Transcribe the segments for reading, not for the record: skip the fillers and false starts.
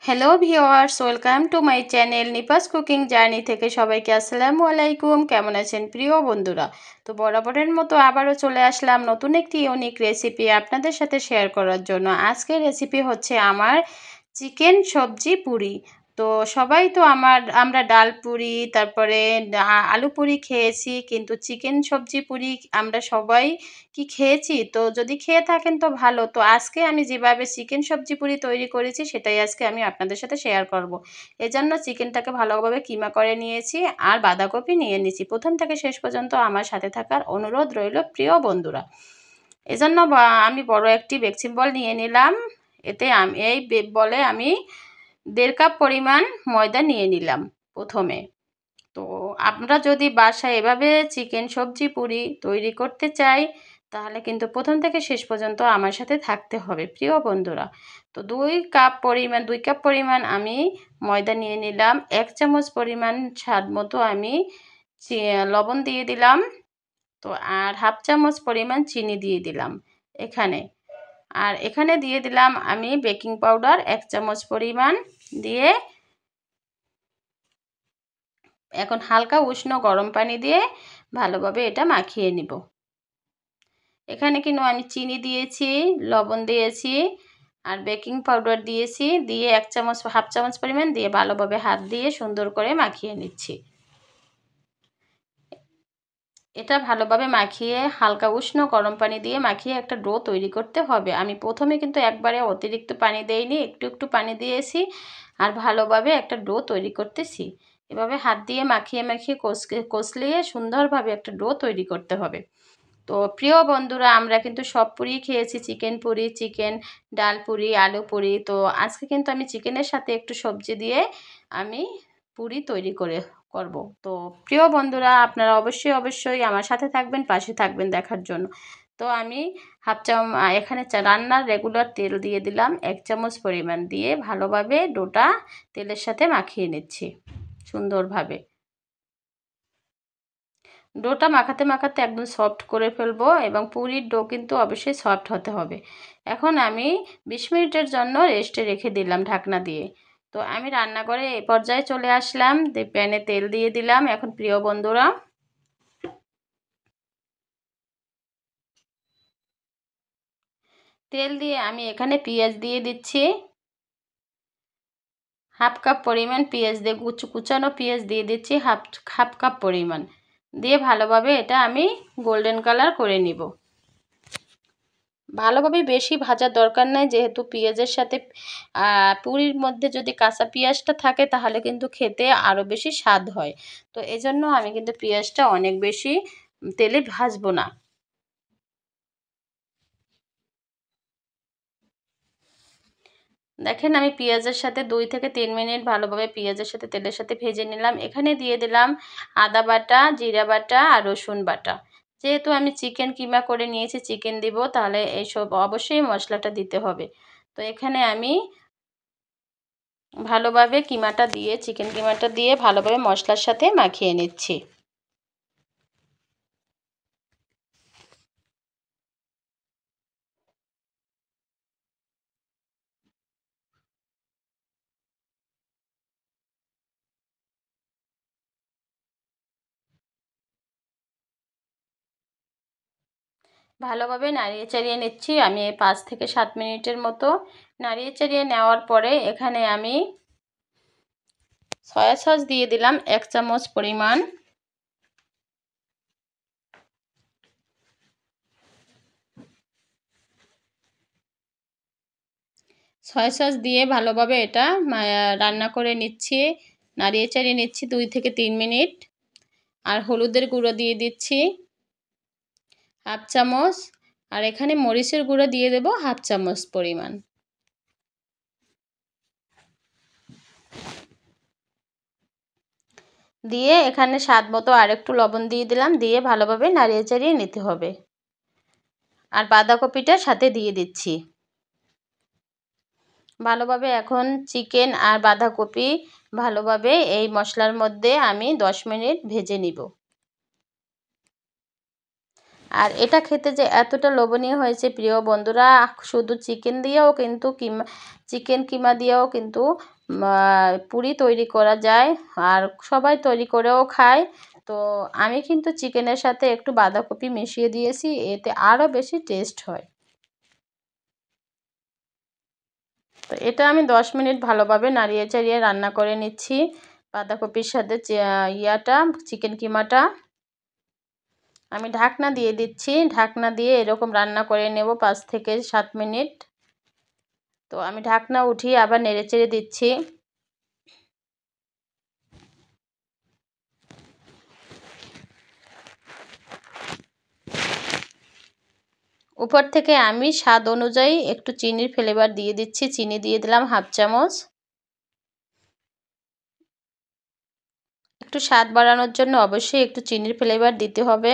Hello viewers, welcome to my channel নিপাস cooking journey থেকে সবাইকে আসসালামু আলাইকুম। কেমন আছেন প্রিয় বন্ধুরা? তো বরাবরের মতো আবারও চলে আসলাম নতুন একটি ইউনিক রেসিপি আপনাদের সাথে শেয়ার করার জন্য। আজকের রেসিপি হচ্ছে আমার চিকেন সবজি পুরি। তো সবাই তো আমরা ডাল পুরি, তারপরে আলু পুরি খেয়েছি, কিন্তু চিকেন সবজি পুরি আমরা সবাই কি খেয়েছি? তো যদি খেয়ে থাকেন তো ভালো। তো আজকে আমি যেভাবে চিকেন সবজি পুরি তৈরি করেছি সেটাই আজকে আমি আপনাদের সাথে শেয়ার করব। এজন্য চিকেনটাকে ভালোভাবে কিমা করে নিয়েছি আর বাঁধাকপি নিয়ে নিয়েছি। প্রথম থেকে শেষ পর্যন্ত আমার সাথে থাকার অনুরোধ রইল প্রিয় বন্ধুরা। এজন্য আমি বড় একটি বেকিং বল নিয়ে নিলাম। এতে এই বলে আমি 1.5 কাপ পরিমাণ ময়দা নিয়ে নিলাম প্রথমে। তো আমরা যদি বাসায় এভাবে চিকেন সবজি পুরি তৈরি করতে চাই, তাহলে কিন্তু প্রথম থেকে শেষ পর্যন্ত আমার সাথে থাকতে হবে প্রিয় বন্ধুরা। তো 2 কাপ পরিমাণ আমি ময়দা নিয়ে নিলাম। 1 চামচ পরিমাণ স্বাদ মতো আমি লবণ দিয়ে দিলাম। তো আর 1/2 চামচ পরিমাণ চিনি দিয়ে দিলাম এখানে। আর এখানে দিয়ে দিলাম আমি বেকিং পাউডার 1 চামচ পরিমাণ দিয়ে এখন হালকা উষ্ণ গরম পানি দিয়ে ভালোভাবে এটা মাখিয়ে নিব। এখানে কিন্তু আমি চিনি দিয়েছি, লবণ দিয়েছি আর বেকিং পাউডার দিয়েছি, দিয়ে 1 চামচ পরিমাণ দিয়ে ভালোভাবে হাত দিয়ে সুন্দর করে মাখিয়ে নিচ্ছি। এটা ভালোভাবে মাখিয়ে হালকা উষ্ণ গরম পানি দিয়ে মাখিয়ে একটা ডো তৈরি করতে হবে। আমি প্রথমে কিন্তু একবারে অতিরিক্ত পানি দেইনি, একটু একটু পানি দিয়েছি আর ভালোভাবে একটা ডো তৈরি করতেছি। এভাবে হাত দিয়ে মাখিয়ে মাখিয়ে কষলিয়ে সুন্দরভাবে একটা ডো তৈরি করতে হবে। তো প্রিয় বন্ধুরা, আমরা কিন্তু সব পুরি খেয়েছি, চিকেন পুরি, চিকেন ডাল পুরি, আলু পুরি। তো আজকে কিন্তু আমি চিকেনের সাথে একটু সবজি দিয়ে আমি পুরি তৈরি করব। তো প্রিয় বন্ধুরা, আপনারা অবশ্যই আমার সাথে থাকবেন, পাশে থাকবেন দেখার জন্য। তো আমি এখানে রান্নার রেগুলার তেল দিয়ে দিলাম 1 চামচ পরিমাণ, দিয়ে ভালোভাবে ডোটা তেলের সাথে মাখিয়ে নিচ্ছি সুন্দরভাবে। ডোটা মাখাতে মাখাতে একদম সফট করে ফেলবো, এবং পুরির ডো কিন্তু অবশ্যই সফট হতে হবে। এখন আমি 20 মিনিটের জন্য রেস্টে রেখে দিলাম ঢাকনা দিয়ে। তো আমি রান্নাঘরে এই পর্যায়ে চলে আসলাম, প্যানে তেল দিয়ে দিলাম। এখন প্রিয় বন্ধুরা, তেল দিয়ে আমি এখানে পেঁয়াজ দিয়ে দিচ্ছি। 1/2 কাপ পরিমাণ পেঁয়াজ দিয়ে কুচানো পেঁয়াজ দিয়ে দিচ্ছি, হাফ কাপ পরিমাণ দিয়ে ভালোভাবে এটা আমি গোল্ডেন কালার করে নিব। ভালোভাবে বেশি ভাজার দরকার নাই, যেহেতু পেঁয়াজের সাথে পুরির মধ্যে যদি কাঁচা পেঁয়াজটা থাকে তাহলে কিন্তু খেতে আরও বেশি স্বাদ হয়। তো এজন্য আমি কিন্তু পেঁয়াজটা অনেক বেশি তেলে ভাজবো না। দেখেন, আমি পেঁয়াজের সাথে 2 থেকে 3 মিনিট ভালোভাবে পেঁয়াজের সাথে তেলের সাথে ভেজে নিলাম। এখানে দিয়ে দিলাম আদা বাটা, জিরা বাটা আর রসুন বাটা। যেহেতু আমি চিকেন কিমা করে নিয়েছি, চিকেন দিব, তাহলে এইসব অবশ্যই মশলাটা দিতে হবে। তো এখানে আমি ভালোভাবে চিকেন কিমাটা দিয়ে ভালোভাবে মশলার সাথে মাখিয়ে নিচ্ছি। ভালোভাবে নাড়িয়ে চাড়িয়ে নিচ্ছি আমি 5 থেকে 7 মিনিটের মতো। নাড়িয়ে চাড়িয়ে নেওয়ার পরে এখানে আমি সয়া সস দিয়ে দিলাম 1 চামচ পরিমাণ। সয়া সস দিয়ে ভালোভাবে এটা রান্না করে নিচ্ছি, নাড়িয়ে চাড়িয়ে নিচ্ছি 2 থেকে 3 মিনিট। আর হলুদের গুঁড়ো দিয়ে দিচ্ছি 1/2 চামচ, আর এখানে মরিচের গুঁড়ো দিয়ে দেব 1/2 চামচ পরিমাণ। দিয়ে এখানে স্বাদ মতো আরেকটু লবণ দিয়ে দিলাম, দিয়ে ভালোভাবে নাড়িয়ে চাড়িয়ে নিতে হবে। আর বাঁধাকপিটা সাথে দিয়ে দিচ্ছি। ভালোভাবে এখন চিকেন আর বাঁধাকপি ভালোভাবে এই মশলার মধ্যে আমি 10 মিনিট ভেজে নিব। আর এটা খেতে যে এতটা লোভনীয় হয়েছে প্রিয় বন্ধুরা, শুধু চিকেন দিয়েও কিন্তু চিকেন কিমা দিয়েও কিন্তু পুরি তৈরি করা যায়, আর সবাই তৈরি করেও খায়। তো আমি কিন্তু চিকেনের সাথে একটু বাঁধাকপি মিশিয়ে দিয়েছি, এতে আরও বেশি টেস্ট হয়। তো এটা আমি 10 মিনিট ভালোভাবে নাড়িয়ে চাড়িয়ে রান্না করে নিচ্ছি বাঁধাকপির সাথে চিকেন কিমাটা। আমি ঢাকনা দিয়ে দিচ্ছি, ঢাকনা দিয়ে এরকম রান্না করে নেব 5 থেকে 7 মিনিট। তো আমি ঢাকনা উঠিয়ে আবার নেড়েচেড়ে দিচ্ছি। উপর থেকে আমি স্বাদ অনুযায়ী একটু চিনির ফ্লেভার দিয়ে দিচ্ছি, চিনি দিয়ে দিলাম 1/2 চামচ। একটু স্বাদ বাড়ানোর জন্য অবশ্যই একটু চিনির ফ্লেভার দিতে হবে।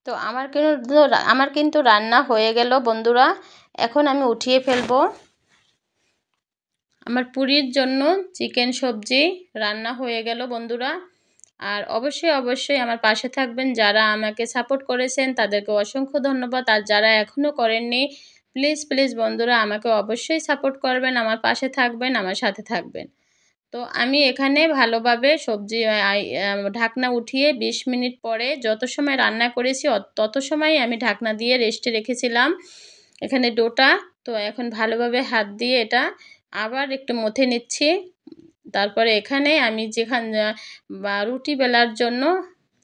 তো আমার কিন্তু রান্না হয়ে গেল বন্ধুরা, এখন আমি উঠিয়ে ফেলবো। আমার পুরির জন্য চিকেন সবজি রান্না হয়ে গেল বন্ধুরা। আর অবশ্যই আমার পাশে থাকবেন, যারা আমাকে সাপোর্ট করেছেন তাদেরকে অসংখ্য ধন্যবাদ, আর যারা এখনও করেননি প্লিজ বন্ধুরা আমাকে অবশ্যই সাপোর্ট করবেন, আমার পাশে থাকবেন, আমার সাথে থাকবেন। তো আমি এখানে ভালোভাবে সবজি ঢাকনা উঠিয়ে 20 মিনিট পরে যত সময় রান্না করেছি তত সময় আমি ঢাকনা দিয়ে রেস্টে রেখেছিলাম এখানে ডোটা। তো এখন ভালোভাবে হাত দিয়ে এটা আবার একটু মথে নিচ্ছি। তারপরে এখানে আমি রুটি বেলার জন্য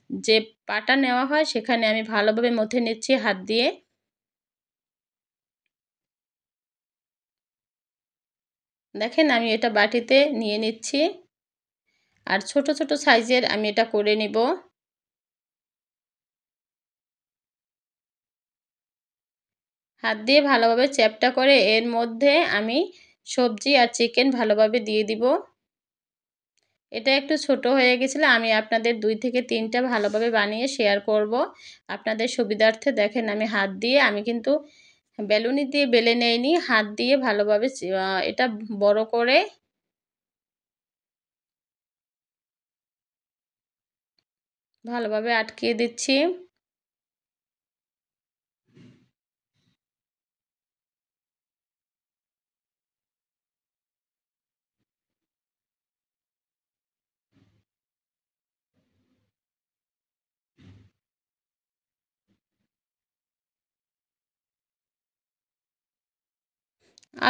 যে পাটা নেওয়া হয় সেখানে আমি ভালোভাবে মথে নিচ্ছি হাত দিয়ে। দেখেন আমি এটা বাটিতে নিয়ে নিচ্ছি, আর ছোট ছোট সাইজের আমি এটা করে নিব। হাত দিয়ে ভালোভাবে চ্যাপ্টা করে এর মধ্যে আমি সবজি আর চিকেন ভালোভাবে দিয়ে দিব। এটা একটু ছোট হয়ে গেছিলো, আমি আপনাদের 2 থেকে 3টা ভালোভাবে বানিয়ে শেয়ার করব আপনাদের সুবিধার্থে। দেখেন আমি হাত দিয়ে, আমি কিন্তু বেলুনি দিয়ে বেলে নেইনি, হাত দিয়ে ভালোভাবে এটা বড় করে ভালোভাবে আটকিয়ে দিচ্ছি।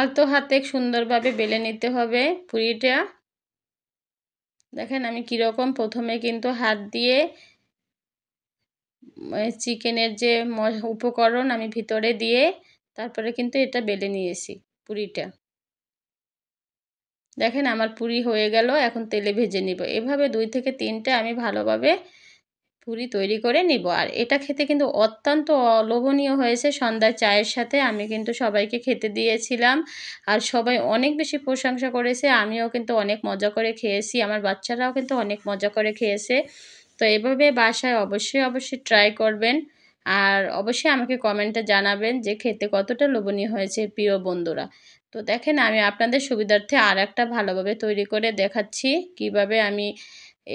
আলতো হাতে সুন্দরভাবে বেলে নিতে হবে পুরিটা। দেখেন আমি কীরকম প্রথমে কিন্তু হাত দিয়ে চিকেনের যে উপকরণ আমি ভিতরে দিয়ে তারপরে কিন্তু এটা বেলে নিয়েছি পুরিটা। দেখেন আমার পুরি হয়ে গেল, এখন তেলে ভেজে নিব। এভাবে 2 থেকে 3টা আমি ভালোভাবে পুরি তৈরি করে নিব। আর এটা খেতে কিন্তু অত্যন্ত লোভনীয় হয়েছে, সন্ধ্যায় চায়ের সাথে আমি কিন্তু সবাইকে খেতে দিয়েছিলাম, আর সবাই অনেক বেশি প্রশংসা করেছে। আমিও কিন্তু অনেক মজা করে খেয়েছি, আমার বাচ্চারাও কিন্তু অনেক মজা করে খেয়েছে। তো এভাবে বাসায় অবশ্যই ট্রাই করবেন, আর অবশ্যই আমাকে কমেন্টে জানাবেন যে খেতে কতটা লোভনীয় হয়েছে প্রিয় বন্ধুরা। তো দেখেন আমি আপনাদের সুবিধার্থে আর একটা ভালোভাবে তৈরি করে দেখাচ্ছি কিভাবে আমি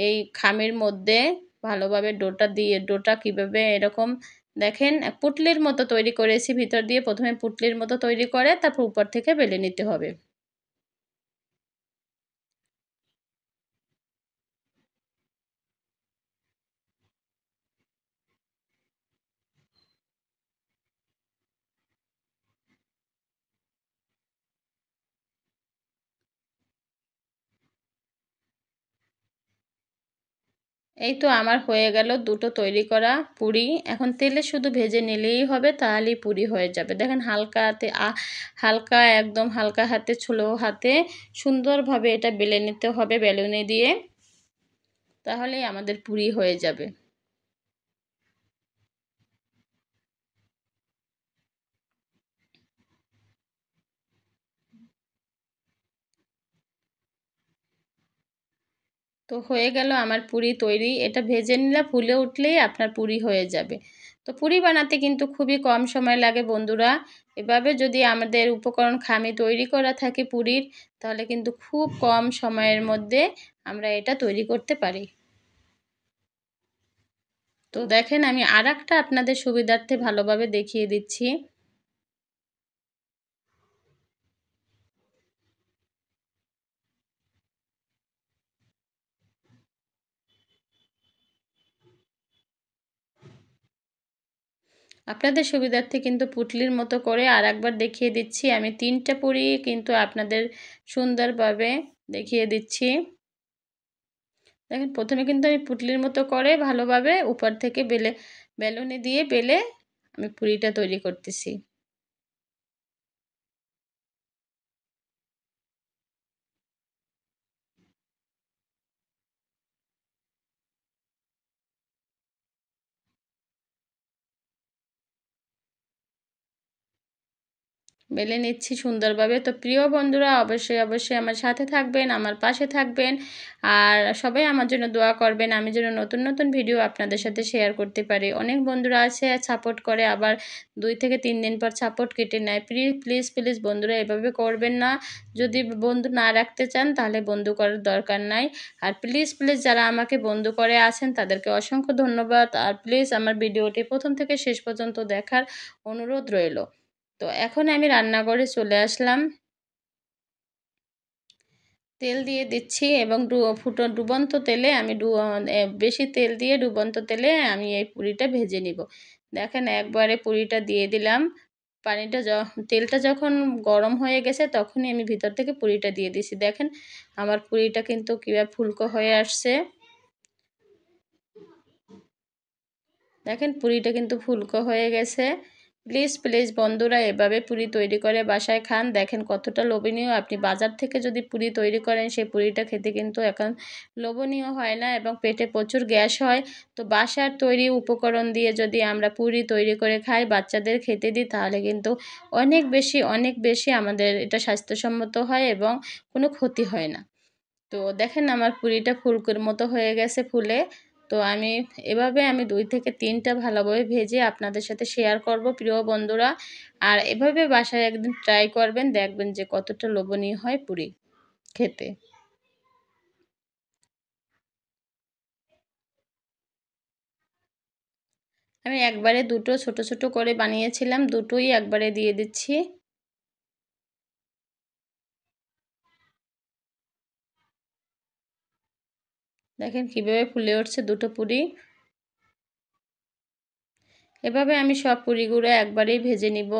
এই খামির মধ্যে ভালোভাবে ডোটা কিভাবে এরকম দেখেন পুটলির মতো তৈরি করেছি। ভিতর দিয়ে প্রথমে পুটলির মতো তৈরি করে তারপর উপর থেকে বেলে নিতে হবে। এই তো আমার হয়ে গেল দুটো তৈরি করা পুরি। এখন তেলে শুধু ভেজে নিলেই হবে, তাহলেই পুরি হয়ে যাবে। দেখেন হালকা একদম হালকা হাতে স্লো হাতে সুন্দরভাবে এটা বেলে নিতে হবে বেলুনি দিয়ে, তাহলেই আমাদের পুরি হয়ে যাবে। তো হয়ে গেল আমার পুরি তৈরি। এটা ভেজে নিলে ফুলে উঠলেই আপনার পুরি হয়ে যাবে। তো পুরি বানাতে কিন্তু খুবই কম সময় লাগে বন্ধুরা। এভাবে যদি আমাদের উপকরণ খামি তৈরি করা থাকে পুরির, তাহলে কিন্তু খুব কম সময়ের মধ্যে আমরা এটা তৈরি করতে পারি। তো দেখেন আমি আরেকটা আপনাদের সুবিধার্থে ভালোভাবে দেখিয়ে দিচ্ছি। আপনাদের সুবিধার্থে কিন্তু পুটলির মতো করে আরেকবার দেখিয়ে দিচ্ছি। আমি ৩টা পুরি কিন্তু আপনাদের সুন্দরভাবে দেখিয়ে দিচ্ছি। দেখেন প্রথমে কিন্তু আমি পুটলির মতো করে ভালোভাবে উপর থেকে বেলুনি দিয়ে বেলে আমি পুরিটা তৈরি করতেছি। বেলে নিচ্ছি সুন্দরভাবে। তো প্রিয় বন্ধুরা অবশ্যই আমার সাথে থাকবেন, আমার পাশে থাকবেন। আর সবাই আমার জন্য দোয়া করবেন, আমি যেন নতুন ভিডিও আপনাদের সাথে শেয়ার করতে পারি। অনেক বন্ধুরা আছে সাপোর্ট করে, আবার 2 থেকে 3 দিন পর সাপোর্ট কেটে নেয়। প্লিজ বন্ধুরা এভাবে করবেন না। যদি বন্ধু না রাখতে চান তাহলে বন্ধু করার দরকার নাই। আর প্লিজ যারা আমাকে বন্ধু করে আছেন তাদেরকে অসংখ্য ধন্যবাদ। আর প্লিজ আমার ভিডিওটি প্রথম থেকে শেষ পর্যন্ত দেখার অনুরোধ রইল। তো এখন আমি রান্নাঘরে চলে আসলাম। তেল দিয়ে দিচ্ছি এবং ডুবন্ত তেলে আমি বেশি তেল দিয়ে ডুবন্ত তেলে আমি এই পুরিটা ভেজে নিব। দেখেন একবারে পুরিটা দিয়ে দিলাম। তেলটা যখন গরম হয়ে গেছে তখনই আমি ভিতর থেকে পুরিটা দিয়ে দিছি। দেখেন আমার পুরিটা কিন্তু কীভাবে ফুলকো হয়ে আসছে। দেখেন পুরিটা কিন্তু ফুলকো হয়ে গেছে। প্লিজ বন্ধুরা এভাবে পুরি তৈরি করে বাসায় খান। দেখেন কতটা লোভনীয়। আপনি বাজার থেকে যদি পুরি তৈরি করেন সেই পুরিটা খেতে কিন্তু এখন লোভনীয় হয় না এবং পেটে প্রচুর গ্যাস হয়। তো বাসার তৈরি উপকরণ দিয়ে যদি আমরা পুরি তৈরি করে খাই, বাচ্চাদের খেতে দিই, তাহলে কিন্তু অনেক বেশি আমাদের এটা স্বাস্থ্যসম্মত হয় এবং কোনো ক্ষতি হয় না। তো দেখেন আমার পুরিটা ফুলকোর মতো হয়ে গেছে ফুলে। তো আমি 2 থেকে 3টা ভালোভাবে ভেজে আপনাদের সাথে শেয়ার করব প্রিয় বন্ধুরা। আর এভাবে বাসায় একদিন ট্রাই করবেন, দেখবেন যে কতটা লোভনীয় হয় পুরি খেতে। আমি একবারে দুটো ছোট করে বানিয়েছিলাম, দুটোই একবারে দিয়ে দিচ্ছি। দেখেন কিভাবে ফুলে উঠছে দুটো পুরি। এভাবে আমি সব পুরিগুলো একবারেই ভেজে নিব।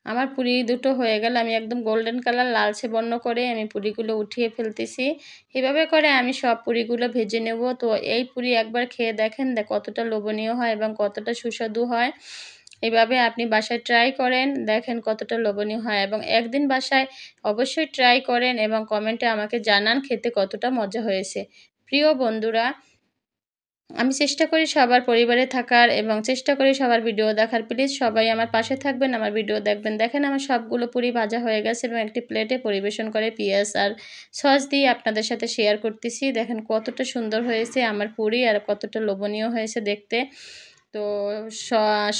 আমার পুরি দুটো হয়ে গেল। আমি একদম গোল্ডেন কালার লালচে বর্ণ করে আমি পুরিগুলো উঠিয়ে ফেলতেছি। এভাবে করে আমি সব পুরিগুলো ভেজে নেব। তো এই পুরি একবার খেয়ে দেখেন কতটা লোভনীয় হয় এবং কতটা সুস্বাদু হয়। এভাবে আপনি বাসায় ট্রাই করেন, দেখেন কতটা লোভনীয় হয় এবং একদিন বাসায় অবশ্যই ট্রাই করেন এবং কমেন্টে আমাকে জানান খেতে কতটা মজা হয়েছে। প্রিয় বন্ধুরা, আমি চেষ্টা করি সবার পরিবারে থাকার এবং চেষ্টা করি সবার ভিডিও দেখার। প্লিজ সবাই আমার পাশে থাকবেন, আমার ভিডিও দেখবেন। দেখেন আমার সবগুলো পুরি ভাজা হয়ে গেছে এবং একটি প্লেটে পরিবেশন করে পেঁয়াজ আর সস দিয়ে আপনাদের সাথে শেয়ার করতেছি। দেখেন কতটা সুন্দর হয়েছে আমার পুরি আর কতটা লোভনীয় হয়েছে দেখতে। তো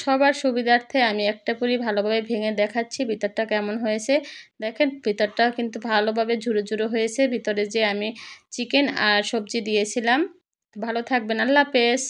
সবার সুবিধার্থে আমি একটা পুরি ভালোভাবে ভেঙে দেখাচ্ছি ভিতরটা কেমন হয়েছে। দেখেন ভিতরটা কিন্তু ভালোভাবে ঝুরো হয়েছে। ভিতরে যে আমি চিকেন আর সবজি দিয়েছিলাম। ভালো থাকবেন। আল্লাহ হাফেজ।